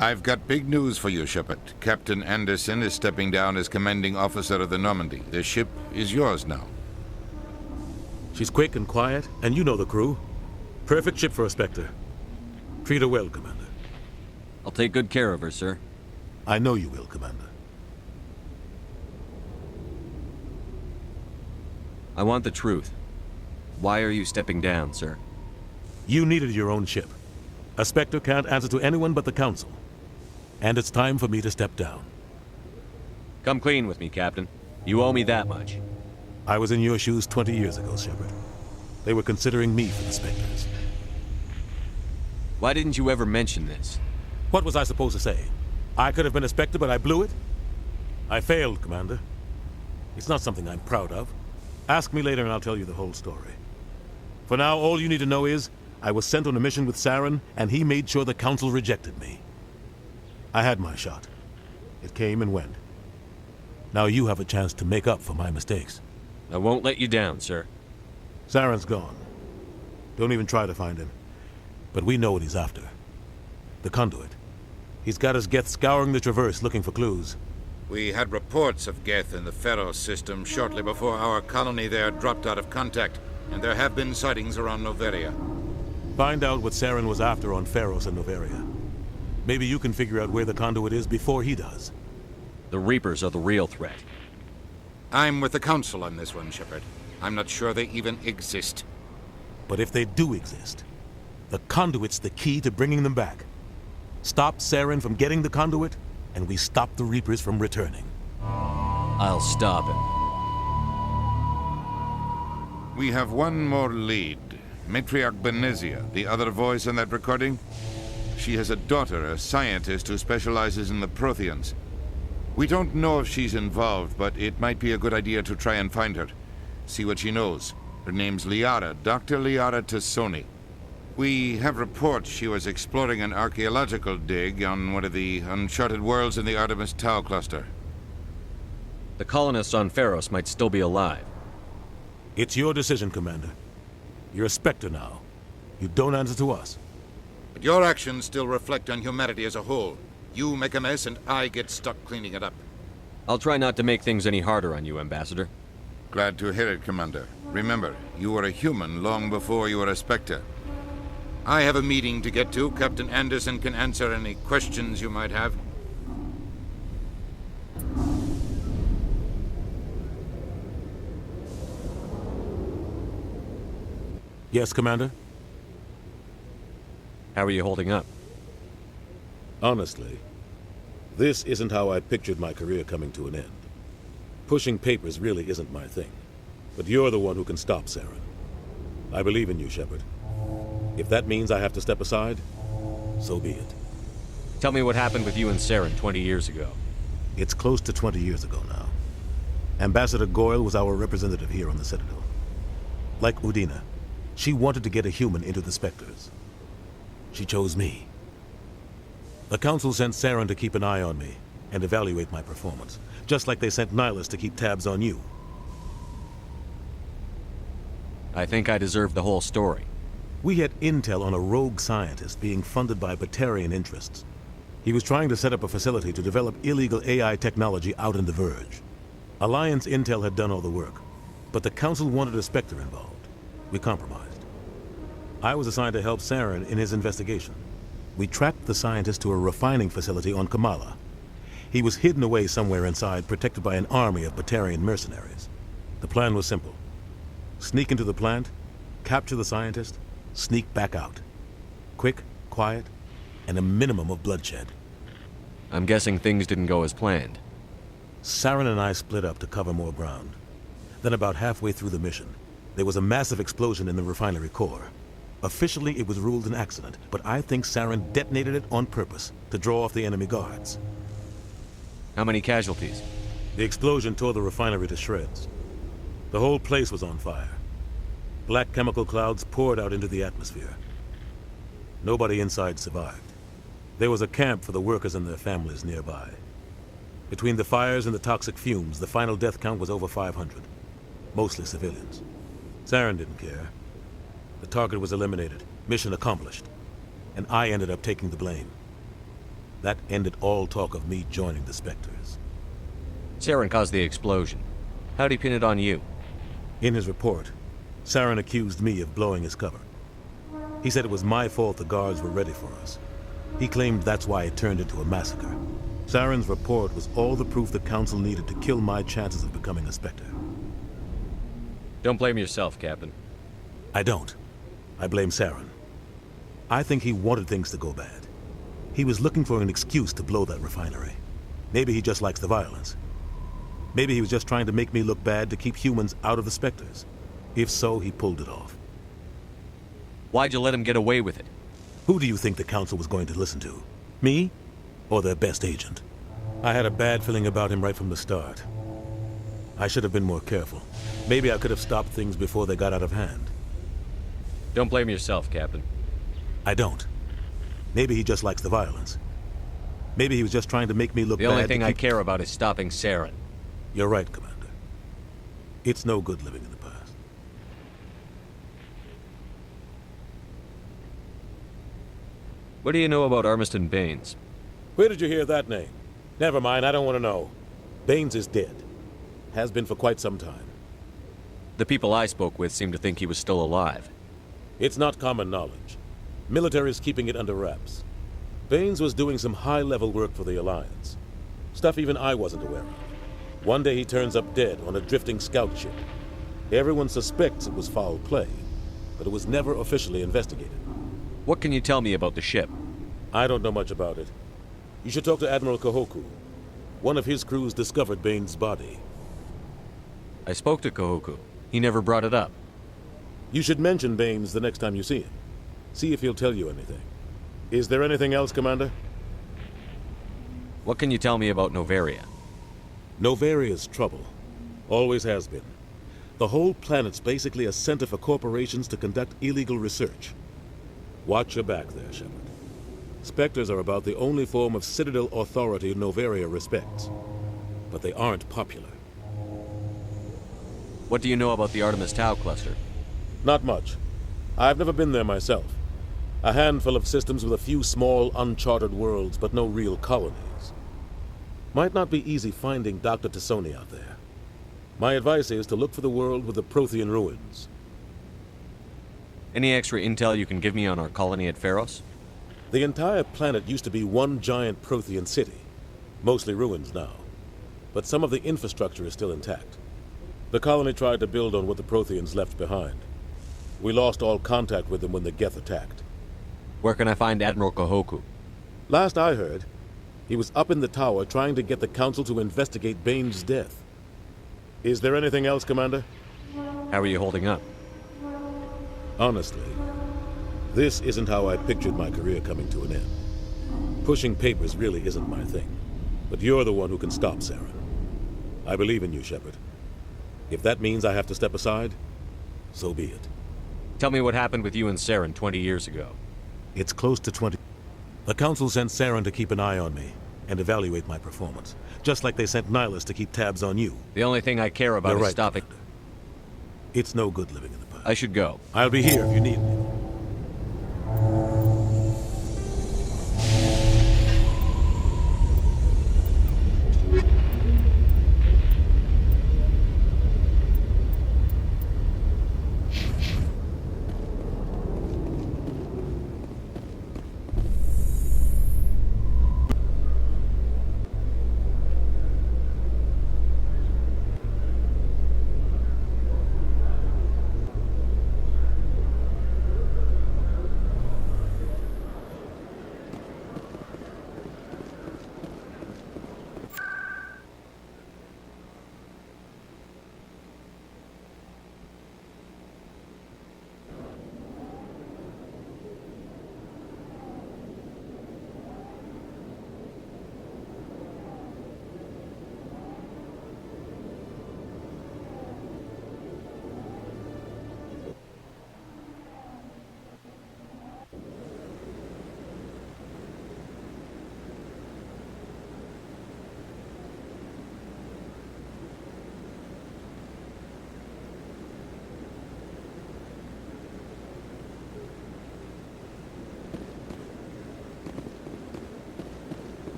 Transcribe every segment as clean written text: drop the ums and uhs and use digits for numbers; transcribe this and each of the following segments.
I've got big news for you, Shepard. Captain Anderson is stepping down as commanding officer of the Normandy. The ship is yours now. She's quick and quiet, and you know the crew. Perfect ship for a Spectre. Treat her well, Commander. I'll take good care of her, sir. I know you will, Commander. I want the truth. Why are you stepping down, sir? You needed your own ship. A Spectre can't answer to anyone but the Council. And it's time for me to step down. Come clean with me, Captain. You owe me that much. I was in your shoes 20 years ago, Shepard. They were considering me for the Spectres. Why didn't you ever mention this? What was I supposed to say? I could have been a Spectre, but I blew it? I failed, Commander. It's not something I'm proud of. Ask me later and I'll tell you the whole story. For now, all you need to know is, I was sent on a mission with Saren, and he made sure the Council rejected me. I had my shot. It came and went. Now you have a chance to make up for my mistakes. I won't let you down, sir. Saren's gone. Don't even try to find him. But we know what he's after. The conduit. He's got his Geth scouring the Traverse looking for clues. We had reports of Geth in the Pharos system shortly before our colony there dropped out of contact, and there have been sightings around Noveria. Find out what Saren was after on Pharos and Noveria. Maybe you can figure out where the conduit is before he does. The Reapers are the real threat. I'm with the Council on this one, Shepard. I'm not sure they even exist. But if they do exist, the conduit's the key to bringing them back. Stop Saren from getting the conduit, and we stop the Reapers from returning. I'll stop him. We have one more lead. Matriarch Benezia, the other voice in that recording. She has a daughter, a scientist who specializes in the Protheans. We don't know if she's involved, but it might be a good idea to try and find her. See what she knows. Her name's Liara, Dr. Liara Tassoni. We have reports she was exploring an archaeological dig on one of the uncharted worlds in the Artemis Tau cluster. The colonists on Pharos might still be alive. It's your decision, Commander. You're a Spectre now. You don't answer to us. But your actions still reflect on humanity as a whole. You make a mess and I get stuck cleaning it up. I'll try not to make things any harder on you, Ambassador. Glad to hear it, Commander. Remember, you were a human long before you were a Spectre. I have a meeting to get to. Captain Anderson can answer any questions you might have. Yes, Commander? How are you holding up? Honestly, this isn't how I pictured my career coming to an end. Pushing papers really isn't my thing. But you're the one who can stop Saren. I believe in you, Shepard. If that means I have to step aside, so be it. Tell me what happened with you and Saren 20 years ago. It's close to 20 years ago now. Ambassador Goyle was our representative here on the Citadel. Like Udina, she wanted to get a human into the Spectres. She chose me. The Council sent Saren to keep an eye on me and evaluate my performance, just like they sent Nihilus to keep tabs on you. I think I deserve the whole story. We had intel on a rogue scientist being funded by Batarian interests. He was trying to set up a facility to develop illegal AI technology out in the Verge. Alliance intel had done all the work, but the Council wanted a Spectre involved. We compromised. I was assigned to help Saren in his investigation. We tracked the scientist to a refining facility on Kamala. He was hidden away somewhere inside, protected by an army of Batarian mercenaries. The plan was simple. Sneak into the plant, capture the scientist, sneak back out. Quick, quiet, and a minimum of bloodshed. I'm guessing things didn't go as planned. Saren and I split up to cover more ground. Then about halfway through the mission, there was a massive explosion in the refinery core. Officially, it was ruled an accident, but I think Saren detonated it on purpose to draw off the enemy guards. How many casualties? The explosion tore the refinery to shreds. The whole place was on fire. Black chemical clouds poured out into the atmosphere. Nobody inside survived. There was a camp for the workers and their families nearby. Between the fires and the toxic fumes, the final death count was over 500. Mostly civilians. Saren didn't care. The target was eliminated, mission accomplished, and I ended up taking the blame. That ended all talk of me joining the Spectres. Saren caused the explosion. How'd he pin it on you? In his report, Saren accused me of blowing his cover. He said it was my fault the guards were ready for us. He claimed that's why it turned into a massacre. Saren's report was all the proof the Council needed to kill my chances of becoming a Spectre. Don't blame yourself, Captain. I don't. I blame Saren. I think he wanted things to go bad. He was looking for an excuse to blow that refinery. Maybe he just likes the violence. Maybe he was just trying to make me look bad to keep humans out of the Spectres. If so, he pulled it off. Why'd you let him get away with it? Who do you think the Council was going to listen to? Me? Or their best agent? I had a bad feeling about him right from the start. I should have been more careful. Maybe I could have stopped things before they got out of hand. Don't blame yourself, Captain. I don't. Maybe he just likes the violence. Maybe he was just trying to make me look bad. The only thing I care about is stopping Saren. You're right, Commander. It's no good living in the past. What do you know about Armiston Baines? Where did you hear that name? Never mind, I don't want to know. Baines is dead. Has been for quite some time. The people I spoke with seemed to think he was still alive. It's not common knowledge. Military is keeping it under wraps. Baines was doing some high-level work for the Alliance. Stuff even I wasn't aware of. One day he turns up dead on a drifting scout ship. Everyone suspects it was foul play, but it was never officially investigated. What can you tell me about the ship? I don't know much about it. You should talk to Admiral Kahoku. One of his crews discovered Baines' body. I spoke to Kahoku. He never brought it up. You should mention Baines the next time you see him. See if he'll tell you anything. Is there anything else, Commander? What can you tell me about Novaria? Novaria's trouble. Always has been. The whole planet's basically a center for corporations to conduct illegal research. Watch your back there, Shepard. Spectres are about the only form of Citadel authority Novaria respects. But they aren't popular. What do you know about the Artemis Tau cluster? Not much. I've never been there myself. A handful of systems with a few small, uncharted worlds, but no real colonies. Might not be easy finding Dr. Tassoni out there. My advice is to look for the world with the Prothean ruins. Any extra intel you can give me on our colony at Pharos? The entire planet used to be one giant Prothean city. Mostly ruins now. But some of the infrastructure is still intact. The colony tried to build on what the Protheans left behind. We lost all contact with them when the Geth attacked. Where can I find Admiral Kahoku? Last I heard, he was up in the tower trying to get the Council to investigate Baines' death. Is there anything else, Commander? How are you holding up? Honestly, this isn't how I pictured my career coming to an end. Pushing papers really isn't my thing. But you're the one who can stop Saren. I believe in you, Shepard. If that means I have to step aside, so be it. Tell me what happened with you and Saren 20 years ago. It's close to 20. The Council sent Saren to keep an eye on me and evaluate my performance, just like they sent Nihilus to keep tabs on you. The only thing I care about You're is right, stopping... Commander. It's no good living in the past. I should go. I'll be here if you need me.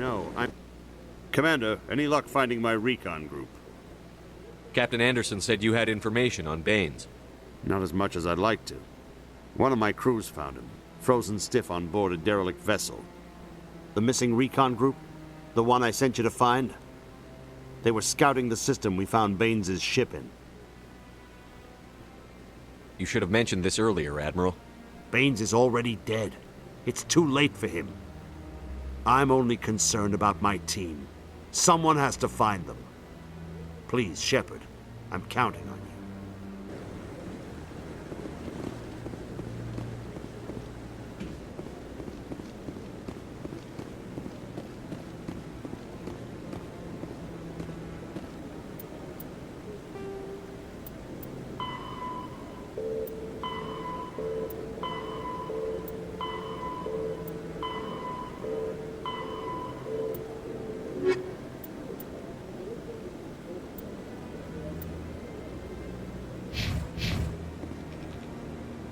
know. Commander, any luck finding my recon group? Captain Anderson said you had information on Baines. Not as much as I'd like to. One of my crews found him, frozen stiff on board a derelict vessel. The missing recon group? The one I sent you to find? They were scouting the system we found Baines' ship in. You should have mentioned this earlier, Admiral. Baines is already dead. It's too late for him. I'm only concerned about my team. Someone has to find them. Please, Shepard, I'm counting on you.